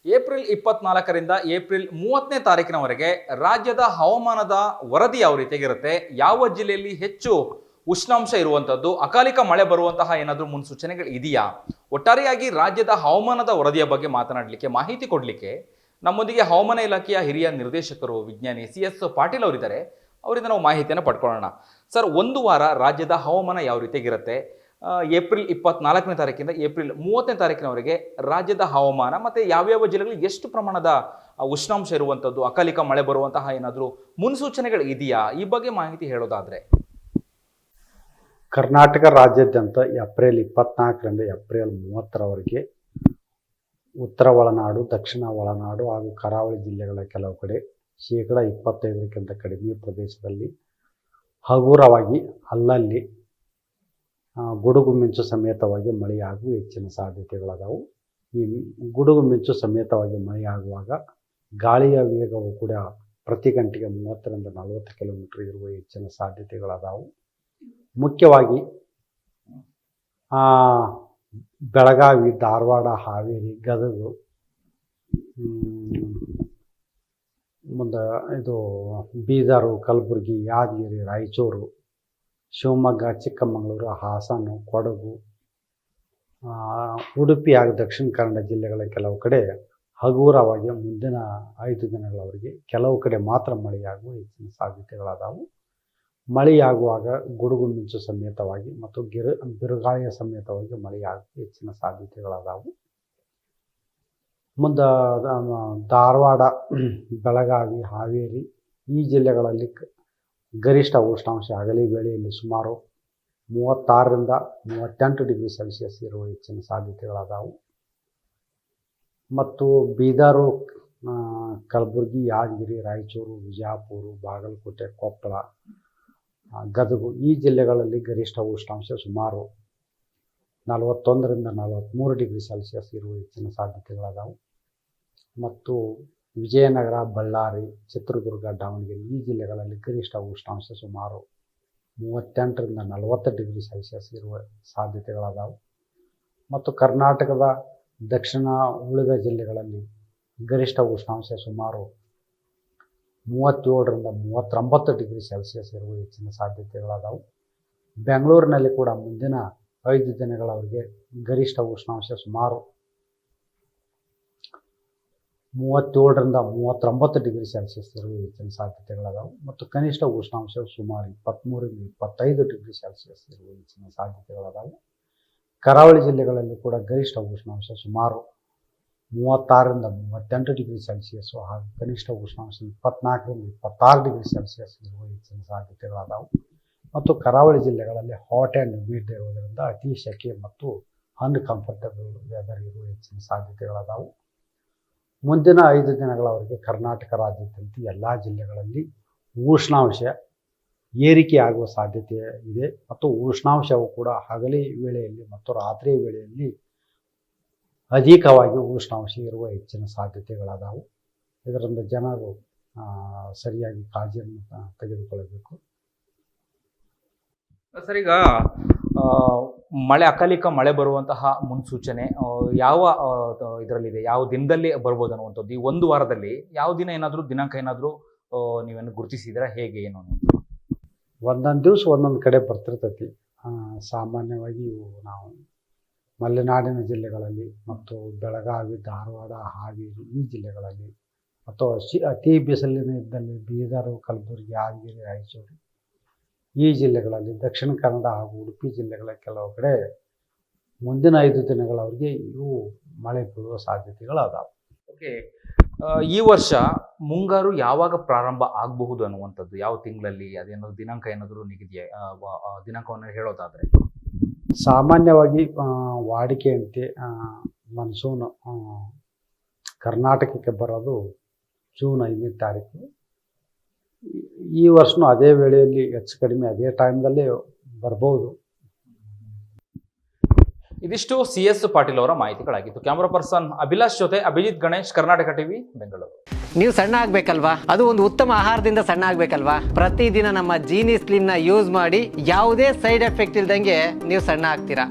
April 24ರಿಂದ April 30ನೇ ತಾರೀಕಿನವರೆಗೆ ರಾಜ್ಯದ ಹವಾಮಾನದ ವರದಿ ಯಾವ ರೀತಿಯಾಗಿರುತ್ತೆ, ಯಾವ ಜಿಲ್ಲೆಯಲ್ಲಿ ಹೆಚ್ಚು ಉಷ್ಣಾಂಶ ಇರುವಂಥದ್ದು, ಅಕಾಲಿಕ ಮಳೆ ಬರುವಂತಹ ಏನಾದರೂ ಮುನ್ಸೂಚನೆಗಳು ಇದೆಯಾ, ಒಟ್ಟಾರೆಯಾಗಿ ರಾಜ್ಯದ ಹವಾಮಾನದ ವರದಿಯ ಬಗ್ಗೆ ಮಾತನಾಡಲಿಕ್ಕೆ, ಮಾಹಿತಿ ಕೊಡಲಿಕ್ಕೆ ನಮ್ಮೊಂದಿಗೆ ಹವಾಮಾನ ಇಲಾಖೆಯ ಹಿರಿಯ ನಿರ್ದೇಶಕರು ವಿಜ್ಞಾನಿ CS ಪಾಟೀಲ್ ಅವರಿದ್ದಾರೆ. ಅವರಿಂದ ನಾವು ಮಾಹಿತಿಯನ್ನು ಪಡ್ಕೊಳ್ಳೋಣ. ಸರ್, ಒಂದು ವಾರ ರಾಜ್ಯದ ಹವಾಮಾನ ಯಾವ ರೀತಿಯಾಗಿರುತ್ತೆ, ಏಪ್ರಿಲ್ 24ನೇ ತಾರೀಕಿಂದ ಏಪ್ರಿಲ್ 30ನೇ ತಾರೀಕಿನವರೆಗೆ ರಾಜ್ಯದ ಹವಾಮಾನ ಮತ್ತು ಯಾವ್ಯಾವ ಜಿಲ್ಲೆಗಳಲ್ಲಿ ಎಷ್ಟು ಪ್ರಮಾಣದ ಉಷ್ಣಾಂಶ ಇರುವಂಥದ್ದು, ಅಕಾಲಿಕ ಮಳೆ ಬರುವಂತಹ ಏನಾದರೂ ಮುನ್ಸೂಚನೆಗಳು ಇದೆಯಾ, ಈ ಬಗ್ಗೆ ಮಾಹಿತಿ ಹೇಳೋದಾದರೆ. ಕರ್ನಾಟಕ ರಾಜ್ಯಾದ್ಯಂತ ಏಪ್ರಿಲ್ 24ರಿಂದ ಏಪ್ರಿಲ್ 30ರವರೆಗೆ ಉತ್ತರ ಒಳನಾಡು, ದಕ್ಷಿಣ ಒಳನಾಡು ಹಾಗೂ ಕರಾವಳಿ ಜಿಲ್ಲೆಗಳ ಕೆಲವು ಕಡೆ 25%ಕ್ಕಿಂತ ಕಡಿಮೆ ಪ್ರದೇಶದಲ್ಲಿ ಹಗುರವಾಗಿ ಅಲ್ಲಲ್ಲಿ ಗುಡುಗು ಮಿಂಚು ಸಮೇತವಾಗಿ ಮಳೆಯಾಗುವ ಹೆಚ್ಚಿನ ಸಾಧ್ಯತೆಗಳದಾವು. ಈ ಗುಡುಗು ಮಿಂಚು ಸಮೇತವಾಗಿ ಮಳೆಯಾಗುವಾಗ ಗಾಳಿಯ ವೇಗವು ಕೂಡ ಪ್ರತಿ ಗಂಟೆಗೆ 30ರಿಂದ 40 ಕಿಲೋಮೀಟರ್ ಇರುವ ಹೆಚ್ಚಿನ ಸಾಧ್ಯತೆಗಳದಾವು. ಮುಖ್ಯವಾಗಿ ಬೆಳಗಾವಿ, ಧಾರವಾಡ, ಹಾವೇರಿ, ಗದಗ, ಮುಂದೆ ಇದು ಬೀದರು, ಕಲಬುರಗಿ, ಯಾದಗಿರಿ, ರಾಯಚೂರು, ಶಿವಮೊಗ್ಗ, ಚಿಕ್ಕಮಗಳೂರು, ಹಾಸನ, ಕೊಡಗು, ಉಡುಪಿ ಹಾಗೂ ದಕ್ಷಿಣ ಕನ್ನಡ ಜಿಲ್ಲೆಗಳ ಕೆಲವು ಕಡೆ ಹಗುರವಾಗಿ ಮುಂದಿನ 5 ದಿನಗಳವರೆಗೆ ಕೆಲವು ಕಡೆ ಮಾತ್ರ ಮಳೆಯಾಗುವ ಹೆಚ್ಚಿನ ಸಾಧ್ಯತೆಗಳಾದವು. ಮಳೆಯಾಗುವಾಗ ಗುಡುಗು ಮಿಂಚು ಸಮೇತವಾಗಿ ಮತ್ತು ಬಿರುಗಾಳಿಯ ಸಮೇತವಾಗಿ ಮಳೆಯಾಗುವ ಹೆಚ್ಚಿನ ಸಾಧ್ಯತೆಗಳಾದವು. ಮುಂದೆ ಧಾರವಾಡ, ಬೆಳಗಾವಿ, ಹಾವೇರಿ ಈ ಜಿಲ್ಲೆಗಳಲ್ಲಿ ಗರಿಷ್ಠ ಉಷ್ಣಾಂಶ ಹಗಲಿ ವೇಳೆಯಲ್ಲಿ ಸುಮಾರು 36ರಿಂದ 38 ಡಿಗ್ರಿ ಸೆಲ್ಸಿಯಸ್ ಇರುವ ಹೆಚ್ಚಿನ ಸಾಧ್ಯತೆಗಳಾದವು. ಮತ್ತು ಬೀದರು, ಕಲಬುರಗಿ, ಯಾದಗಿರಿ, ರಾಯಚೂರು, ವಿಜಯಪುರ, ಬಾಗಲಕೋಟೆ, ಕೊಪ್ಪಳ, ಗದಗ ಈ ಜಿಲ್ಲೆಗಳಲ್ಲಿ ಗರಿಷ್ಠ ಉಷ್ಣಾಂಶ ಸುಮಾರು 41ರಿಂದ 43 ಡಿಗ್ರಿ ಸೆಲ್ಸಿಯಸ್ ಇರುವ ಹೆಚ್ಚಿನ ಸಾಧ್ಯತೆಗಳಾದವು. ಮತ್ತು ವಿಜಯನಗರ, ಬಳ್ಳಾರಿ, ಚಿತ್ರದುರ್ಗ, ದಾವಣಗೆರೆ ಈ ಜಿಲ್ಲೆಗಳಲ್ಲಿ ಗರಿಷ್ಠ ಉಷ್ಣಾಂಶ ಸುಮಾರು 38ರಿಂದ 40 ಡಿಗ್ರಿ ಸೆಲ್ಸಿಯಸ್ ಇರುವ ಸಾಧ್ಯತೆಗಳಾದವು. ಮತ್ತು ಕರ್ನಾಟಕದ ದಕ್ಷಿಣ ಉಳಿದ ಜಿಲ್ಲೆಗಳಲ್ಲಿ ಗರಿಷ್ಠ ಉಷ್ಣಾಂಶ ಸುಮಾರು 37ರಿಂದ 39 ಡಿಗ್ರಿ ಸೆಲ್ಸಿಯಸ್ ಇರುವ ಹೆಚ್ಚಿನ ಸಾಧ್ಯತೆಗಳಾದವು. ಬೆಂಗಳೂರಿನಲ್ಲಿ ಕೂಡ ಮುಂದಿನ 5 ದಿನಗಳವರೆಗೆ ಗರಿಷ್ಠ ಉಷ್ಣಾಂಶ ಸುಮಾರು 37ರಿಂದ 39 ಡಿಗ್ರಿ ಸೆಲ್ಸಿಯಸ್ ಇರುವ ಹೆಚ್ಚಿನ ಸಾಧ್ಯತೆಗಳಾದವು. ಮತ್ತು ಕನಿಷ್ಠ ಉಷ್ಣಾಂಶ ಸುಮಾರು 23ರಿಂದ 25 ಡಿಗ್ರಿ ಸೆಲ್ಸಿಯಸ್ ಇರುವ ಹೆಚ್ಚಿನ ಸಾಧ್ಯತೆಗಳಾದವು. ಕರಾವಳಿ ಜಿಲ್ಲೆಗಳಲ್ಲಿ ಕೂಡ ಗರಿಷ್ಠ ಉಷ್ಣಾಂಶ ಸುಮಾರು 36ರಿಂದ 38 ಡಿಗ್ರಿ ಸೆಲ್ಸಿಯಸ್ ಹಾಗೂ ಕನಿಷ್ಠ ಉಷ್ಣಾಂಶ 24ರಿಂದ 26 ಡಿಗ್ರಿ ಸೆಲ್ಸಿಯಸ್ ಇರುವ ಹೆಚ್ಚಿನ ಸಾಧ್ಯತೆಗಳಾದವು. ಮತ್ತು ಕರಾವಳಿ ಜಿಲ್ಲೆಗಳಲ್ಲಿ ಹಾಟ್ ಆ್ಯಂಡ್ ಹ್ಯೂಮಿಡ್ ಇರುವುದರಿಂದ ಅತಿ ಸೆಕೆ ಮತ್ತು ಅನ್ಕಂಫರ್ಟಬಲ್ ವೆದರ್ ಇರುವ ಹೆಚ್ಚಿನ ಸಾಧ್ಯತೆಗಳಾದವು. ಮುಂದಿನ 5 ದಿನಗಳವರೆಗೆ ಕರ್ನಾಟಕ ರಾಜ್ಯಾದ್ಯಂತ ಎಲ್ಲ ಜಿಲ್ಲೆಗಳಲ್ಲಿ ಉಷ್ಣಾಂಶ ಏರಿಕೆಯಾಗುವ ಸಾಧ್ಯತೆ ಇದೆ. ಮತ್ತು ಉಷ್ಣಾಂಶವು ಕೂಡ ಹಗಲಿ ವೇಳೆಯಲ್ಲಿ ಮತ್ತು ರಾತ್ರಿ ವೇಳೆಯಲ್ಲಿ ಅಧಿಕವಾಗಿ ಉಷ್ಣಾಂಶ ಇರುವ ಹೆಚ್ಚಿನ ಸಾಧ್ಯತೆಗಳಾದವು. ಇದರಿಂದ ಜನರು ಸರಿಯಾಗಿ ಕಾಳಜಿಯನ್ನು ತೆಗೆದುಕೊಳ್ಳಬೇಕು. ಸರ್, ಈಗ ಮಳೆ, ಅಕಾಲಿಕ ಮಳೆ ಬರುವಂತಹ ಮುನ್ಸೂಚನೆ ಯಾವ ಇದರಲ್ಲಿದೆ, ಯಾವ ದಿನದಲ್ಲಿ ಬರ್ಬೋದು ಅನ್ನುವಂಥದ್ದು, ಈ ಒಂದು ವಾರದಲ್ಲಿ ಯಾವ ದಿನ ಏನಾದರೂ ದಿನಾಂಕ ಏನಾದರೂ ನೀವೇನು ಗುರುತಿಸಿದ್ದೀರಾ, ಹೇಗೆ ಏನು ಅನ್ನೋದು? ಒಂದೊಂದು ದಿವಸ ಒಂದೊಂದು ಕಡೆ ಬರ್ತಿರ್ತೈತಿ. ಸಾಮಾನ್ಯವಾಗಿ ಇವು ನಾವು ಮಲೆನಾಡಿನ ಜಿಲ್ಲೆಗಳಲ್ಲಿ ಮತ್ತು ಬೆಳಗಾವಿ, ಧಾರವಾಡ, ಹಾವೇರಿ ಈ ಜಿಲ್ಲೆಗಳಲ್ಲಿ, ಮತ್ತು ಅತಿ ಬಿಸಿಲಿನ ಇದ್ದಲ್ಲಿ ಬೀದರು, ಕಲಬುರಗಿ, ಯಾದಗಿರಿ, ರಾಯಚೂರು ಈ ಜಿಲ್ಲೆಗಳಲ್ಲಿ, ದಕ್ಷಿಣ ಕನ್ನಡ ಹಾಗೂ ಉಡುಪಿ ಜಿಲ್ಲೆಗಳ ಕೆಲವು ಕಡೆ ಮುಂದಿನ 5 ದಿನಗಳವರೆಗೆ ಇವು ಮಳೆ ಬೀಳುವ ಸಾಧ್ಯತೆಗಳದಾವೆ. ಓಕೆ, ಈ ವರ್ಷ ಮುಂಗಾರು ಯಾವಾಗ ಪ್ರಾರಂಭ ಆಗಬಹುದು ಅನ್ನುವಂಥದ್ದು, ಯಾವ ತಿಂಗಳಲ್ಲಿ, ಅದೇನಾದ್ರು ದಿನಾಂಕ ಏನಾದರೂ ನಿಗದಿಯ ದಿನಾಂಕವನ್ನು ಹೇಳೋದಾದರೆ? ಸಾಮಾನ್ಯವಾಗಿ ವಾಡಿಕೆಯಂತೆ ಮನ್ಸೂನ್ ಕರ್ನಾಟಕಕ್ಕೆ ಬರೋದು ಜೂನ್ 5ನೇ ತಾರೀಕು. ಈ ವರ್ಷನೂ ಅದೇ ವೇಳೆಯಲ್ಲಿ ಹೆಚ್ಚು ಕಡಿಮೆ ಅದೇ ಟೈಮ್ದಲ್ಲೇ ಬರ್ಬೋದು. ಇದಿಷ್ಟು CS ಪಾಟೀಲ್ ಅವರ ಮಾಹಿತಿಗಳಾಗಿತ್ತು. ಕ್ಯಾಮರಾ ಪರ್ಸನ್ ಅಭಿಲಾಷ್ ಜೊತೆ ಅಭಿಜಿತ್ ಗಣೇಶ್, ಕರ್ನಾಟಕ ಟಿವಿ, ಬೆಂಗಳೂರು. ನೀವು ಸಣ್ಣ ಆಗ್ಬೇಕಲ್ವಾ? ಅದು ಒಂದು ಉತ್ತಮ ಆಹಾರದಿಂದ ಸಣ್ಣ ಆಗ್ಬೇಕಲ್ವಾ? ಪ್ರತಿದಿನ ನಮ್ಮ ಜೀನಿ ಸ್ಲಿಮ್ ನ ಯೂಸ್ ಮಾಡಿ ಯಾವುದೇ ಸೈಡ್ ಎಫೆಕ್ಟ್ ಇಲ್ದಂಗೆ ನೀವು ಸಣ್ಣ ಆಗ್ತೀರಾ.